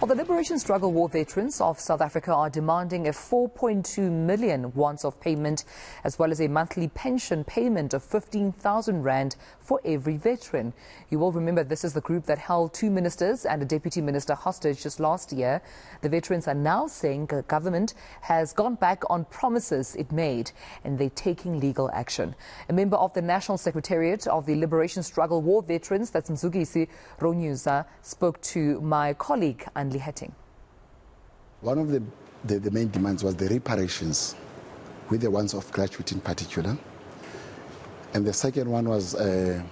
Well, the Liberation Struggle War veterans of South Africa are demanding a 4.2 million once-off payment, as well as a monthly pension payment of 15,000 rand for every veteran. You will remember this is the group that held 2 ministers and a deputy minister hostage just last year. The veterans are now saying the government has gone back on promises it made, and they're taking legal action. A member of the National Secretariat of the Liberation Struggle War veterans, that's Mzukisi Ronyuza, spoke to my colleague Anli Hetting. One of the main demands was the reparations, with the ones of gratuity in particular. And the second one was the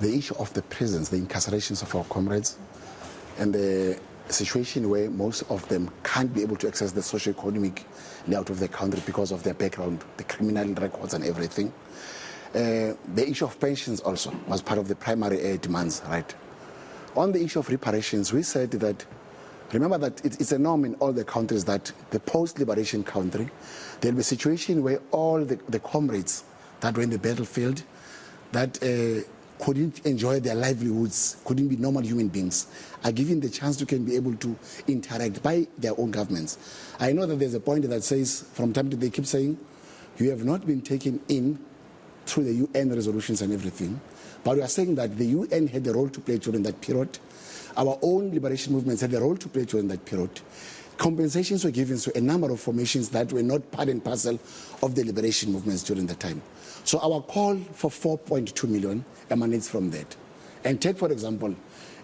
issue of the prisons, the incarcerations of our comrades, and the situation where most of them can't be able to access the socio-economic layout of the country because of their background, the criminal records and everything. The issue of pensions also was part of the primary demands, right? On the issue of reparations, we said that, remember that it's a norm in all the countries that the post-liberation country, there'll be a situation where all the comrades that were in the battlefield, that couldn't enjoy their livelihoods, couldn't be normal human beings, are given the chance to can be able to interact by their own governments. I know that there's a point that says, from time to time, they keep saying, you have not been taken in through the UN resolutions and everything. But we are saying that the UN had a role to play during that period. Our own liberation movements had a role to play during that period. Compensations were given to a number of formations that were not part and parcel of the liberation movements during the time. So our call for 4.2 million emanates from that. And take, for example,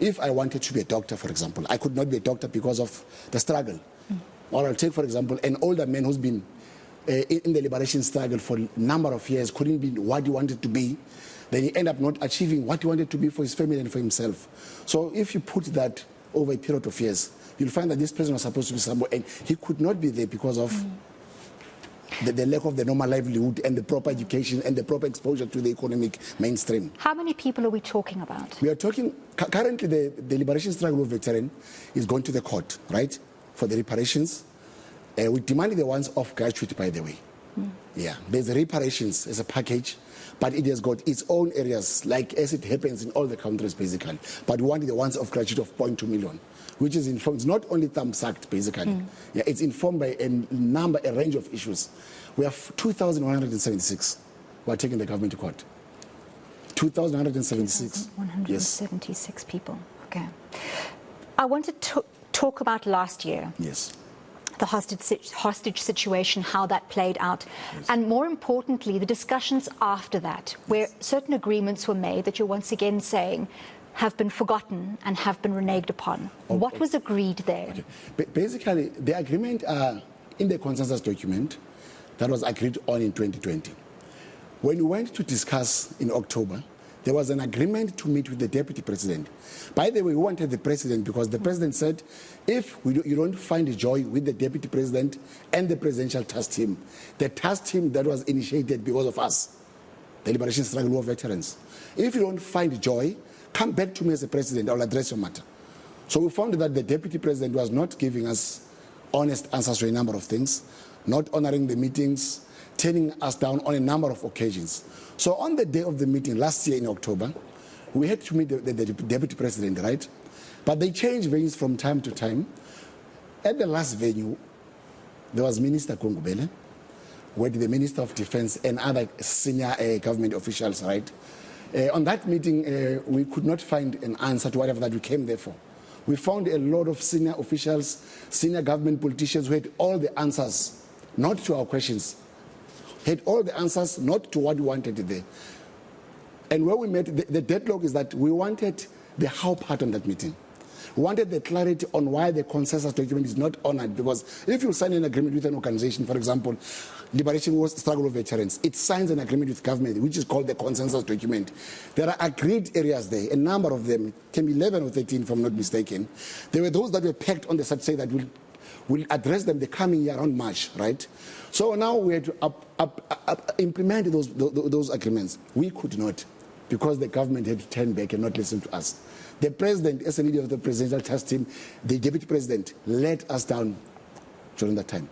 if I wanted to be a doctor, for example, I could not be a doctor because of the struggle. Or I'll take, for example, an older man who's been in the liberation struggle for a number of years, couldn't be what he wanted to be. Then he ended up not achieving what he wanted to be for his family and for himself. So if you put that over a period of years, you'll find that this person was supposed to be somewhere and he could not be there because of the lack of the normal livelihood and the proper education and the proper exposure to the economic mainstream. How many people are we talking about? We are talking, currently the Liberation Struggle veteran is going to the court, right, for the reparations. We demanded the ones of gratuity, by the way. Yeah, there's the reparations as a package, but it has got its own areas, like as it happens in all the countries, basically. But we wanted the ones of gratuity of 0.2 million, which is informed, it's not only thumb-sucked, basically. Yeah, it's informed by a range of issues. We have 2,176 who are taking the government to court. 2,176. 176 people, okay. I want to talk about last year. Yes. The hostage situation, how that played out, yes. And more importantly, the discussions after that, where certain agreements were made that you're once again saying have been forgotten and have been reneged upon. What was agreed there? Okay. Basically, the agreement in the consensus document that was agreed on in 2020. When we went to discuss in October, there was an agreement to meet with the deputy president. By the way, we wanted the president because the president said, if you don't find joy with the deputy president and the presidential task team, the task team that was initiated because of us, the Liberation Struggle War veterans, if you don't find joy, come back to me as a president, I'll address your matter. So we found that the deputy president was not giving us honest answers to a number of things, not honoring the meetings, turning us down on a number of occasions. So on the day of the meeting last year in October, we had to meet the deputy president, right? But they changed venues from time to time. At the last venue, there was Minister Kongubele, with the Minister of Defense and other senior government officials, right? On that meeting, we could not find an answer to whatever that we came there for. We found a lot of senior officials, senior government politicians who had all the answers, not to our questions, had all the answers, not to what we wanted there. And where we met, the deadlock is that we wanted the how part on that meeting. We wanted the clarity on why the consensus document is not honored, because if you sign an agreement with an organization, for example, Liberation Struggle Veterans, it signs an agreement with government, which is called the consensus document. There are agreed areas there, a number of them, can be 11 or 13 if I'm not mistaken. There were those that were packed on the side, say that we'll address them the coming year around March, right? So now we had to implement those agreements. We could not, because the government had to turn back and not listen to us. The president, as a leader of the presidential task team, the deputy president, let us down during that time.